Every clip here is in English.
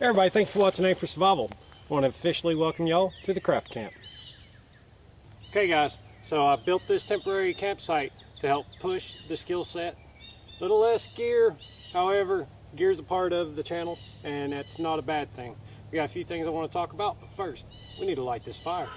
Everybody, thanks for watching Aim for Survival. I want to officially welcome y'all to the craft camp. Okay guys, so I built this temporary campsite to help push the skill set. A little less gear, however, gear is a part of the channel and that's not a bad thing. We got a few things I want to talk about, but first, we need to light this fire.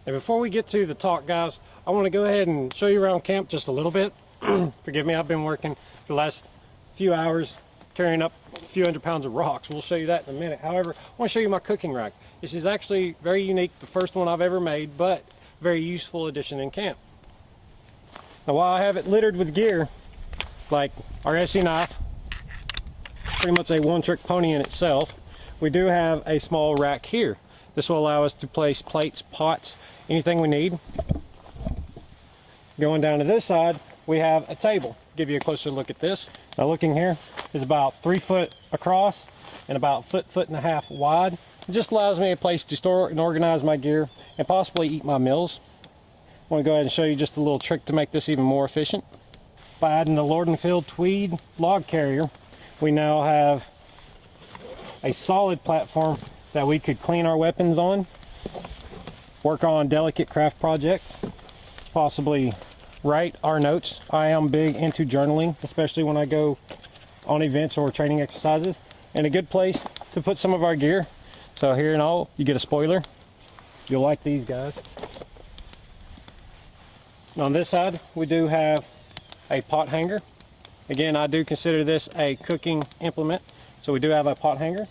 Before we get to the talk, guys, I want to go ahead and show you around camp just a little bit. Forgive me, I've been working the last few hours carrying up a few hundred pounds of rocks. We'll show you that in a minute. However, I want to show you my cooking rack. This is actually very unique, the first one I've ever made, but very useful addition in camp. Now while I have it littered with gear, like our SE knife, pretty much a one-trick pony in itself, we do have a small rack here. This will allow us to place plates, pots, anything we need. Going down to this side, we have a table. Give you a closer look at this. Now looking here is about 3 foot across and about foot and a half wide. It just allows me a place to store and organize my gear and possibly eat my meals. I want to go ahead and show you just a little trick to make this even more efficient. By adding the Lord & Field Tweed log carrier, we now have a solid platform that we could clean our weapons on, work on delicate craft projects, possibly write our notes. I am big into journaling, especially when I go on events or training exercises, and a good place to put some of our gear. So here and all, you get a spoiler. You'll like these guys. On this side, we do have a pot hanger. Again, I do consider this a cooking implement, so we do have a pot hanger.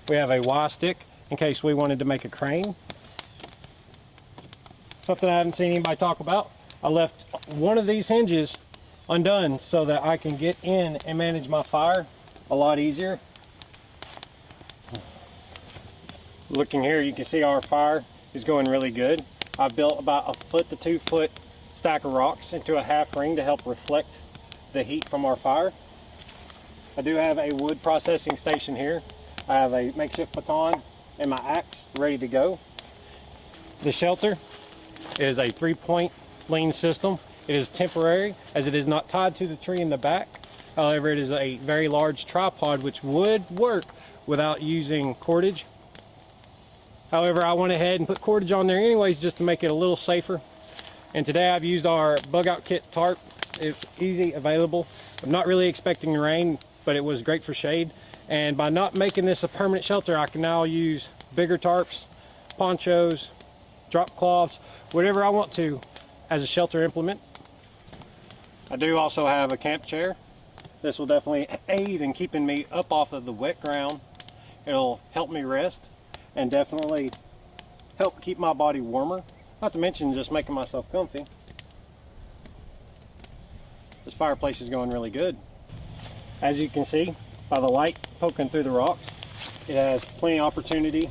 We have a Y stick in case we wanted to make a crane. Something I haven't seen anybody talk about. I left one of these hinges undone so that I can get in and manage my fire a lot easier. Looking here, you can see our fire is going really good. I built about a 1 to 2 foot stack of rocks into a half ring to help reflect the heat from our fire. I do have a wood processing station here. I have a makeshift baton and my axe ready to go. The shelter is a 3-point lean system. It is temporary as it is not tied to the tree in the back. However, it is a very large tripod which would work without using cordage. However, I went ahead and put cordage on there anyways just to make it a little safer. And today I've used our Bugout kit tarp. It's easy, available. I'm not really expecting rain, but it was great for shade. And by not making this a permanent shelter, I can now use bigger tarps, ponchos, drop cloths, whatever I want to as a shelter implement. I do also have a camp chair. This will definitely aid in keeping me up off of the wet ground. It'll help me rest and definitely help keep my body warmer, not to mention just making myself comfy. This fireplace is going really good. As you can see by the light poking through the rocks, it has plenty of opportunity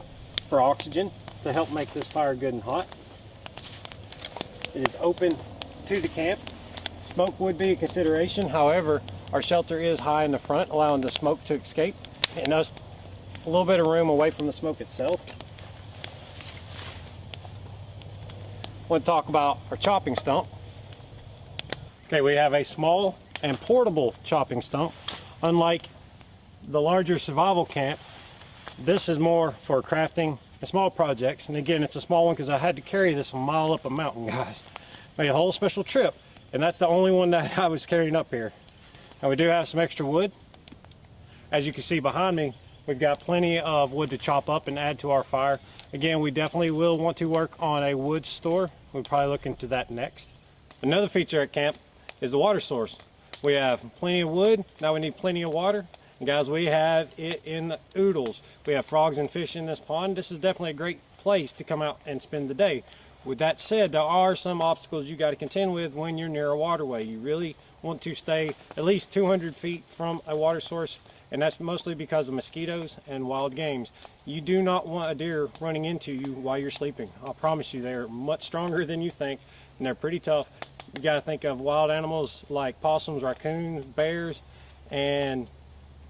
for oxygen to help make this fire good and hot. It is open to the camp. Smoke would be a consideration, however, our shelter is high in the front, allowing the smoke to escape and us a little bit of room away from the smoke itself. I want to talk about our chopping stump. Okay, we have a small and portable chopping stump. Unlike the larger survival camp, this is more for crafting and small projects. And again, it's a small one because I had to carry this a mile up a mountain, guys. Made a whole special trip, and that's the only one that I was carrying up here. Now we do have some extra wood. As you can see behind me, we've got plenty of wood to chop up and add to our fire. Again, we definitely will want to work on a wood store. We'll probably look into that next. Another feature at camp is the water source. We have plenty of wood, now we need plenty of water. And guys, we have it in the oodles. We have frogs and fish in this pond. This is definitely a great place to come out and spend the day. With that said, there are some obstacles you got to contend with when you're near a waterway. You really want to stay at least 200 feet from a water source, and that's mostly because of mosquitoes and wild games. You do not want a deer running into you while you're sleeping. I promise you, they're much stronger than you think, and they're pretty tough. You got to think of wild animals like possums, raccoons, bears, and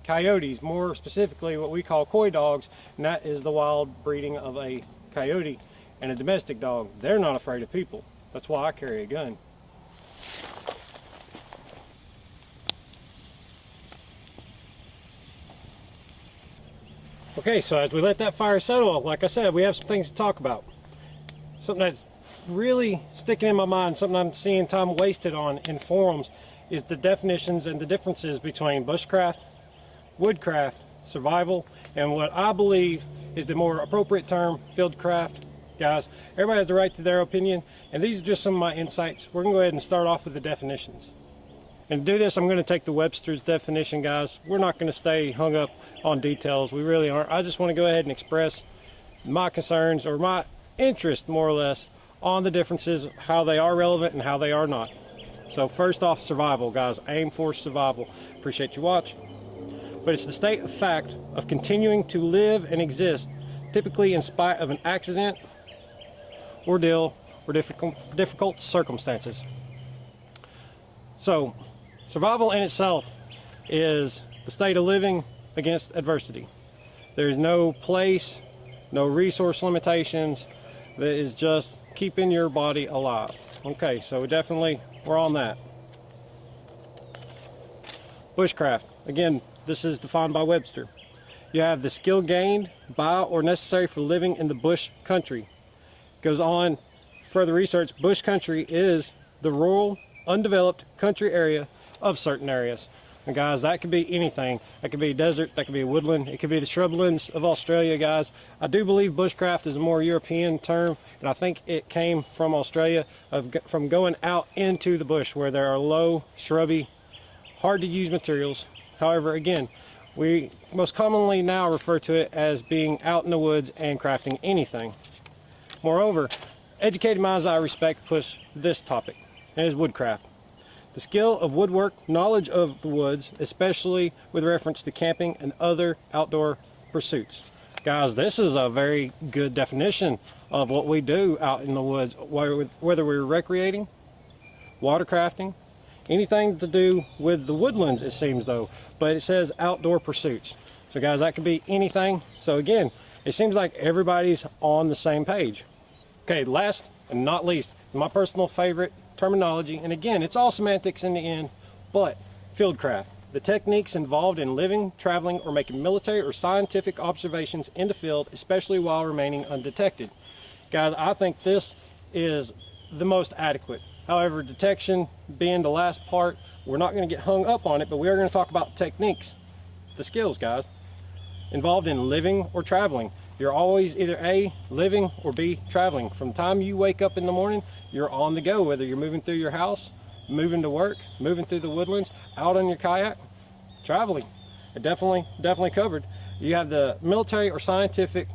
coyotes, more specifically what we call coy dogs, and that is the wild breeding of a coyote and a domestic dog. They're not afraid of people. That's why I carry a gun. Okay, so as we let that fire settle, like I said, we have some things to talk about. Something that's really sticking in my mind, something I'm seeing time wasted on in forums, is the definitions and the differences between bushcraft, woodcraft, survival, and what I believe is the more appropriate term, fieldcraft. Guys, everybody has the right to their opinion, and these are just some of my insights. We're going to go ahead and start off with the definitions. And to do this, I'm going to take the Webster's definition, guys. We're not going to stay hung up on details. We really aren't. I just want to go ahead and express my concerns, or my interest more or less, on the differences, how they are relevant and how they are not. So first off, survival, guys. Aim for survival. Appreciate you watching. But it's the state of fact of continuing to live and exist, typically in spite of an accident, ordeal, or difficult circumstances. So survival in itself is the state of living against adversity. There's no place, no resource limitations. That is just keeping your body alive. Okay, so we're on that. Bushcraft, again, this is defined by Webster. You have the skill gained by or necessary for living in the bush country. Goes on further research, bush country is the rural, undeveloped country area of certain areas. And guys, that could be anything. That could be desert, that could be woodland, it could be the shrublands of Australia, guys. I do believe bushcraft is a more European term, and I think it came from Australia, from going out into the bush where there are low, shrubby, hard to use materials. However, again, we most commonly now refer to it as being out in the woods and crafting anything. Moreover, educated minds I respect push this topic, and it is woodcraft. The skill of woodwork, knowledge of the woods, especially with reference to camping and other outdoor pursuits. Guys, this is a very good definition of what we do out in the woods, whether we're recreating, watercrafting, anything to do with the woodlands, it seems though, but it says outdoor pursuits. So guys, that could be anything. So again, it seems like everybody's on the same page. Okay, last and not least, my personal favorite terminology, and again, it's all semantics in the end, but fieldcraft, the techniques involved in living, traveling, or making military or scientific observations in the field, especially while remaining undetected. Guys, I think this is the most adequate. However, detection being the last part, we're not going to get hung up on it, but we are going to talk about techniques, the skills, guys, involved in living or traveling. You're always either A, living, or B, traveling. From the time you wake up in the morning, you're on the go, whether you're moving through your house, moving to work, moving through the woodlands, out on your kayak, traveling. It definitely covered. You have the military or scientific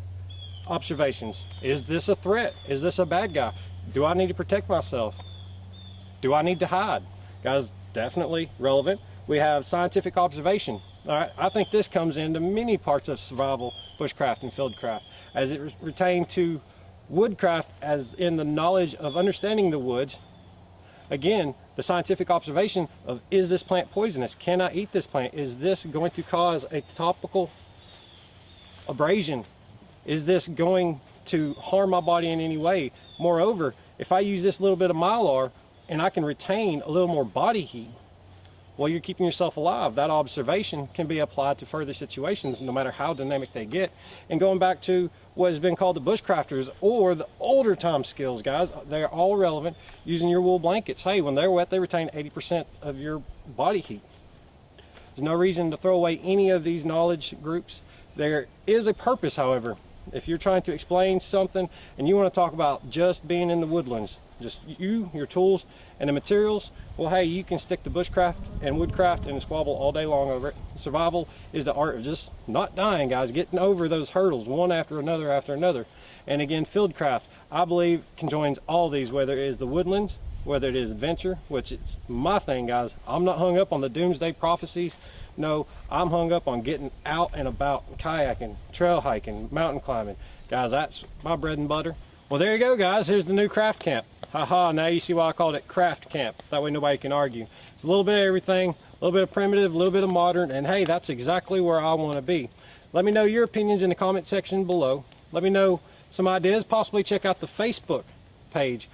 observations. Is this a threat? Is this a bad guy? Do I need to protect myself? Do I need to hide? Guys, definitely relevant. We have scientific observation. All right, I think this comes into many parts of survival, bushcraft, and fieldcraft, as it pertains to woodcraft, as in the knowledge of understanding the woods. Again, the scientific observation of, is this plant poisonous? Can I eat this plant? Is this going to cause a topical abrasion? Is this going to harm my body in any way? Moreover, if I use this little bit of mylar and I can retain a little more body heat, Well, you're keeping yourself alive. That observation can be applied to further situations, no matter how dynamic they get. And going back to what has been called the bushcrafters or the older time skills, guys, they're all relevant. Using your wool blankets. Hey, when they're wet, they retain 80% of your body heat. There's no reason to throw away any of these knowledge groups. There is a purpose, however. If you're trying to explain something and you want to talk about just being in the woodlands, just you, your tools, and the materials, well, hey, you can stick to bushcraft and woodcraft and squabble all day long over it. Survival is the art of just not dying, guys, getting over those hurdles one after another after another. And again, FieldCraft, I believe, conjoins all these, whether it is the woodlands, whether it is adventure, which is my thing, guys. I'm not hung up on the doomsday prophecies. No, I'm hung up on getting out and about, kayaking, trail hiking, mountain climbing. Guys, that's my bread and butter. Well, there you go, guys. Here's the new craft camp. Haha, now you see why I called it craft camp. That way nobody can argue. It's a little bit of everything, a little bit of primitive, a little bit of modern, and hey, that's exactly where I want to be. Let me know your opinions in the comment section below. Let me know some ideas. Possibly check out the Facebook page,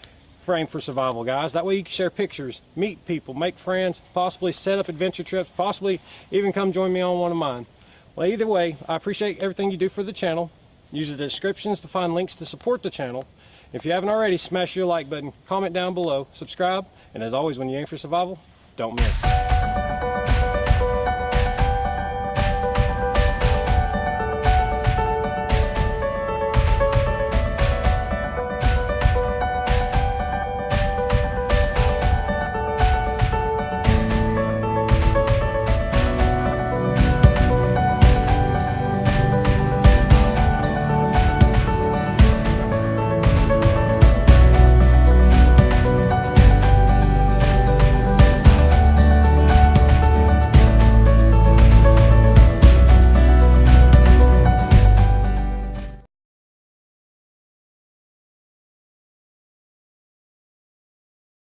Frame for Survival, guys. That way you can share pictures, meet people, make friends, possibly set up adventure trips, possibly even come join me on one of mine. Well, either way, I appreciate everything you do for the channel. Use the descriptions to find links to support the channel. If you haven't already, smash your like button, comment down below, subscribe, and as always, when you aim for survival, don't miss.